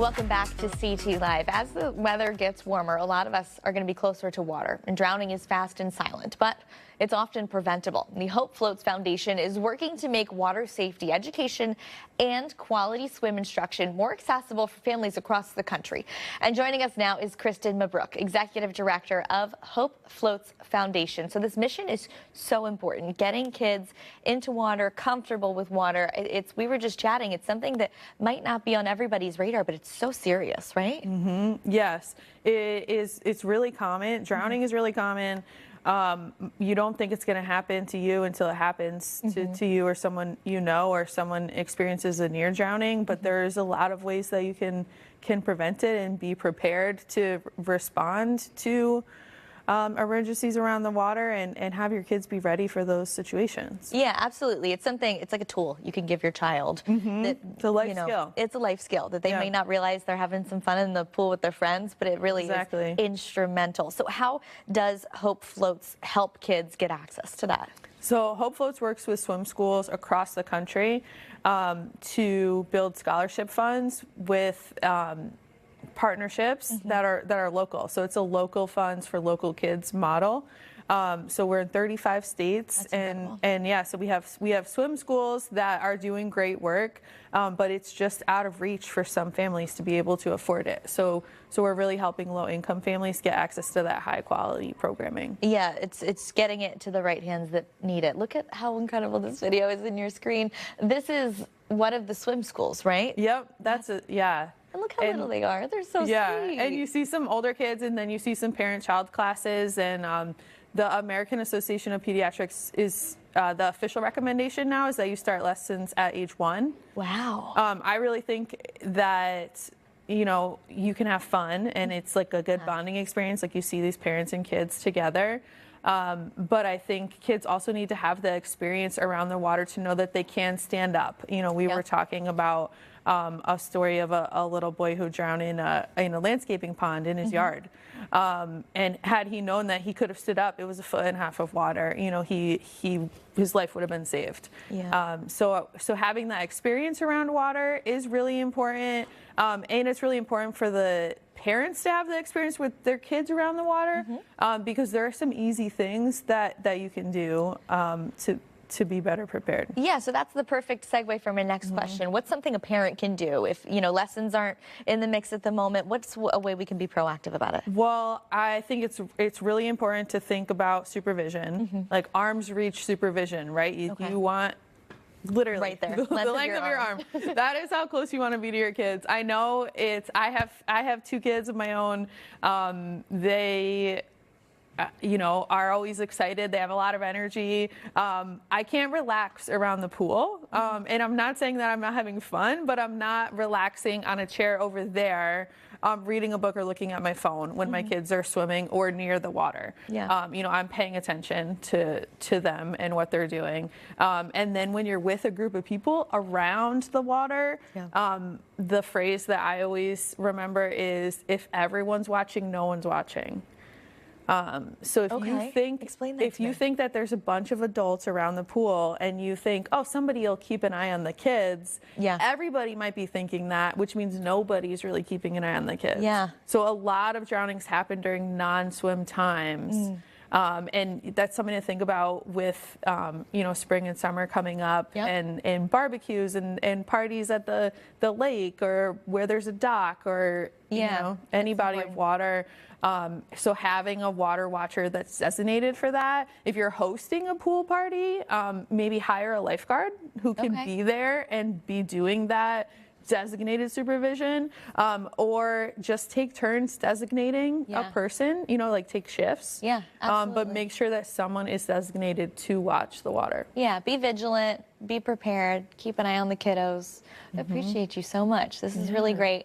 Welcome back to CT Live. As the weather gets warmer, a lot of us are going to be closer to water, and drowning is fast and silent, but it's often preventable. The Hope Floats Foundation is working to make water safety education and quality swim instruction more accessible for families across the country. And joining us now is Kristen Mabrook, Executive Director of Hope Floats Foundation. So this mission is so important, getting kids into water, comfortable with water. We were just chatting, it's something that might not be on everybody's radar, but it's so serious, right? Yes, it's really common. Drowning is really common. You don't think it's going to happen to you until it happens to you or someone you know, or someone experiences a near drowning. But there's a lot of ways that you can prevent it and be prepared to respond to emergencies around the water and have your kids be ready for those situations. Yeah, absolutely. It's like a tool you can give your child. It's a life skill. It's a life skill that they may not realize they're having some fun in the pool with their friends, but it really is instrumental. So how does Hope Floats help kids get access to that? So Hope Floats works with swim schools across the country to build scholarship funds with partnerships that are local. So it's a local funds for local kids model. So we're in 35 states, and yeah, so we have swim schools that are doing great work, but it's just out of reach for some families to be able to afford it. So we're really helping low-income families get access to that high-quality programming. Yeah, it's getting it to the right hands that need it. Look at how incredible this video is in your screen. This is one of the swim schools, right? Yep, yeah. And look how little they are. They're so sweet. And you see some older kids, and then you see some parent-child classes, and the American Association of Pediatrics is the official recommendation now is that you start lessons at age 1. Wow. I really think that you can have fun, and it's like a good bonding experience. Like you see these parents and kids together. But I think kids also need to have the experience around the water to know that they can stand up. We were talking about a story of a little boy who drowned in a landscaping pond in his yard. And had he known that he could have stood up, it was 1.5 feet of water. His life would have been saved. Yeah. So having that experience around water is really important, and it's really important for the parents to have the experience with their kids around the water, because there are some easy things that you can do to be better prepared. Yeah, so that's the perfect segue for my next question. What's something a parent can do if lessons aren't in the mix at the moment? What's a way we can be proactive about it? Well, I think it's really important to think about supervision, like arm's reach supervision, right? You want literally right there, the length of your arm. That is how close you want to be to your kids. I know I have 2 kids of my own. They are always excited. They have a lot of energy. I can't relax around the pool. And I'm not saying that I'm not having fun, but I'm not relaxing on a chair over there, reading a book or looking at my phone when my kids are swimming or near the water. Yeah. I'm paying attention to them and what they're doing. And then when you're with a group of people around the water, the phrase that I always remember is, if everyone's watching, no one's watching. So if you think that there's a bunch of adults around the pool and you think, oh, somebody will keep an eye on the kids, everybody might be thinking that, which means nobody's really keeping an eye on the kids. Yeah. So a lot of drownings happen during non-swim times. And that's something to think about with, spring and summer coming up, and barbecues and parties at the lake or where there's a dock or, any body of water. So having a water watcher that's designated for that. If you're hosting a pool party, maybe hire a lifeguard who can be there and be doing that designated supervision, or just take turns designating a person, like take shifts. Yeah, absolutely. But make sure that someone is designated to watch the water. Yeah, be vigilant, be prepared, keep an eye on the kiddos. I appreciate you so much. This is really great.